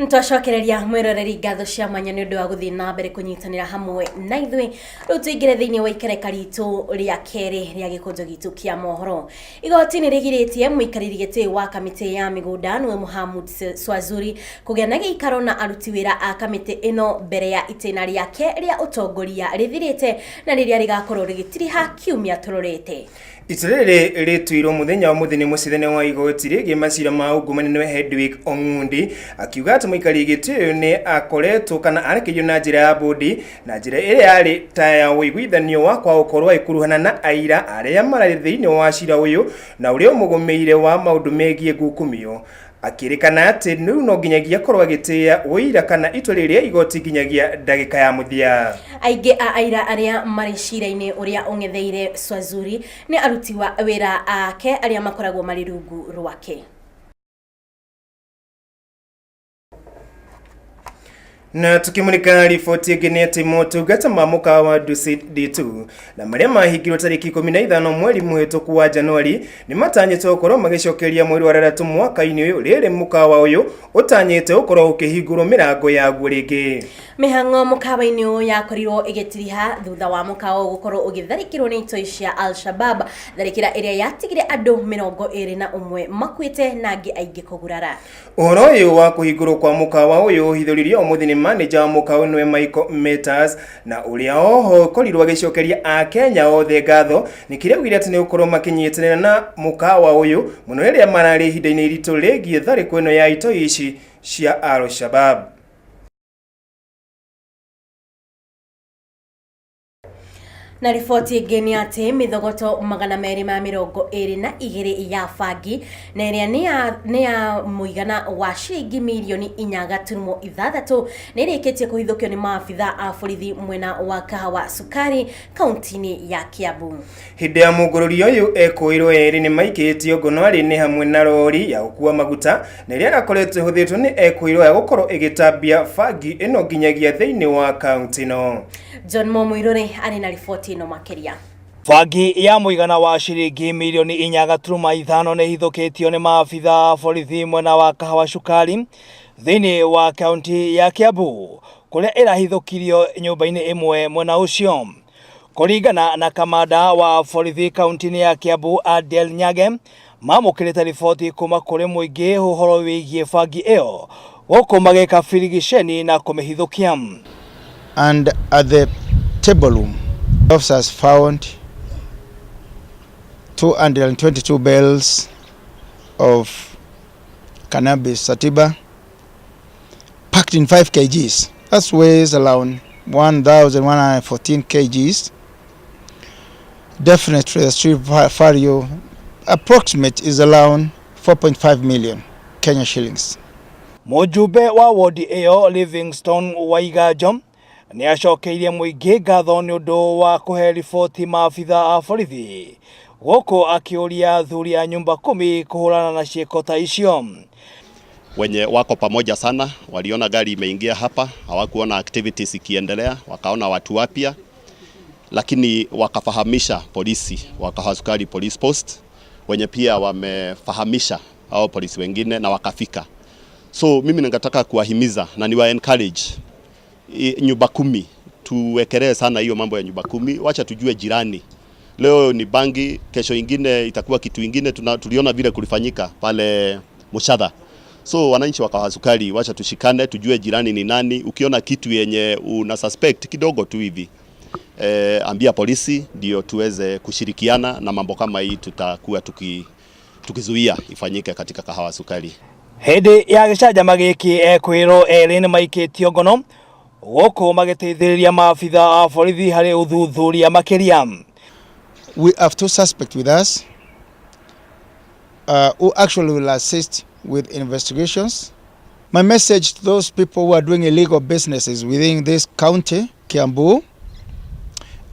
Ntwacokereria mwiroreri ngatho cia mwanya ni undu wa guthii na mbere kunyitanira hamwe na ithui riu tuingire thiini wa ikereka ritu ria keri ria gikunjo gitu kia mohoro. Igoti ni rigiritie muikariri giti wa kamiti ya migunda nwe Muhammad Swazuri kugia na giikaro na aruti wira a kamiti ino mbere ya itena riake ria utongoria rithirite na riria rigakorwo rigitiriha kiumia turorete. Itirere rituiro muthenya wa muthini mucithene wa igoti rigi macira ma ungumani Hedwig Ongundi akiuga ati muikari giti ni akoretwo kana arekeyo na njira ya bodi na njira iri ari ta ya uiguithanio wa kwa ukorwa ikuruhana na aira aria marari thiini wa cira uyu na uria mugumeire wa maundu megie ngukumio akirikana ati nu no ginyagia korwa gitia uira kana itwa riria igoti ginyagia ndagika ya muthia. Aige a aira aria mari cira-ini uria ungetheire Swazuri ni aruti wa wira ake aria makoragwo mari rungu rwake. Na tukimulika riboti ingine ati motungata ma mukawa wa Dusit D2 na maria mahingirwo tariki 15 mweri muhituku wa Januari ni matanyite ukorwo magicokeria mweri wa 3 mwaka-ini uyu riri mukawa uyu utanyite ukorwo ukihingurwo mirango yaguo ringi. Mihango mukawa-ini uyu yakorirwo igitiriha thutha wa mukawa gukorwo ugitharikirwo ni itoi cia Al-Shabab, tharikira iria yatigire andu 21 makuite na angi aingi kugurara. Uhoro uyu wa kuhingurwo kwa mukawa uyu hithuririo muthini manager wa mukawa nwe Michael Meters na uria oho korirwo agicokeria a Kenya othe ngatho nikirewire ati ni ukorwo makinyitanira na mukawa uyu muno iria marari ihinda-ini iritu rigie thariko ino ya itoi ici cia Al-Shabab. Na riboti ingeni ati mithogoto 222 ya bangi na iria ni ya muigana wa shilingi milioni 4.6 na irikitie kuhithukio ni maafitha a borithi mwena wa Kahawa Sukari kaunti-ini ya Kiambu. Hindi ya mugururi uyu ekuirwo eri ni maikitio ngono ari ni hamwe na lori ya gukua maguta na iria rakoretwo huthitwo ni ekuirwo ya gukorwo igitambia bangi ino ginyagia thiini wa kaunti no. John Momwirore ari na riboti ino makeria. Bangi ya muigana wa shilingi milioni 4.5 ni hithukitio ni maafitha borithi mwena wa Kahawa Sukari thiini wa kaunti ya Kiambu kuria irahithukirio nyumba-ini imwe mwena ucio. Kuringana na kamanda wa borithi kaunti-ini ya Kiambu Adel Nyage mamukirite riboti kuma kuri muingi uhoro wigie bangi iyo guku mageka firigisheni na kumihithukia. And at the table room, officers found 222 bales of cannabis sativa packed in 5 kgs. That weighs around 1,114 kgs. Definitely the street value approximate is around 4.5 million Kenya shillings. Mujumbe wa wodi iyo Livingstone Waigajo ni acokeirie muingi ngatho ni undu wa kuhe riboti maafitha a borithi guku akiuria thuri ya nyumba 10 kuhurana na ciiko ta icio. Wenye wako pamoja sana waliona gari imeingia hapa, hawakuona activities ikiendelea, wakaona watu wapya, lakini wakafahamisha polisi wa Kahawa Sukari police post, wenye pia wamefahamisha hao polisi wengine na wakafika. So mimi ningetaka kuwahimiza na niwa encourage nyumba 10 tuwekelee sana hiyo mambo ya nyumba 10. Wacha tujue jirani. Leo ni bangi, kesho ingine itakuwa kitu ingine. Tuliona vile kulifanyika pale Mushadha. So wananchi wa Kahawa Sukari wacha tushikane, tujue jirani ni nani. Ukiona kitu yenye una suspect kidogo tu hivi, ambia polisi ndio tuweze kushirikiana na mambo kama hii tutakuwa tukizuia ifanyike katika Kahawa Sukari. Hindi ya gicajama giki ekwiro eri ni maikitio ngono guku magiteithiriria maafitha a borithi hari uthuthuria makiria. We have 2 suspects with us who actually will assist with investigations. My message to those people who are doing illegal businesses within this county, Kiambu,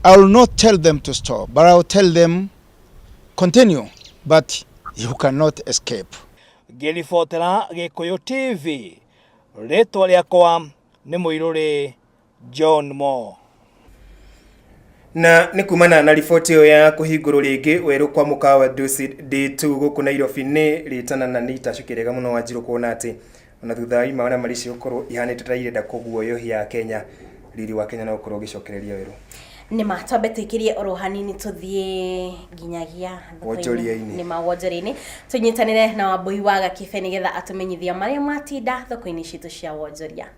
I will not tell them to stop, but I will tell them continue, but you cannot escape. Gilifotera Gikuyu TV, ritwa riakwa ni Muiruri John Mo. Na ni kumana na riboti yo ya kuhingurwo ringi weru kwa mukawa Dusit D2 guku Nairobi ni ritana na nita cukirega muno Wanjiru kuona ati ona thutha ima ona marici ukorwo ihanite ta irenda kuguoyohia Kenya riri wa Kenya na ukorwo gicokereria weru ni matwambe twikirie oro hanini tuthie nginyagia wonjoria-ini ni mawonjoria-ini tunyitanire na Wambui wa KIBE nigetha atumenyithia maria matinda thoko-ini citu cia wonjoria.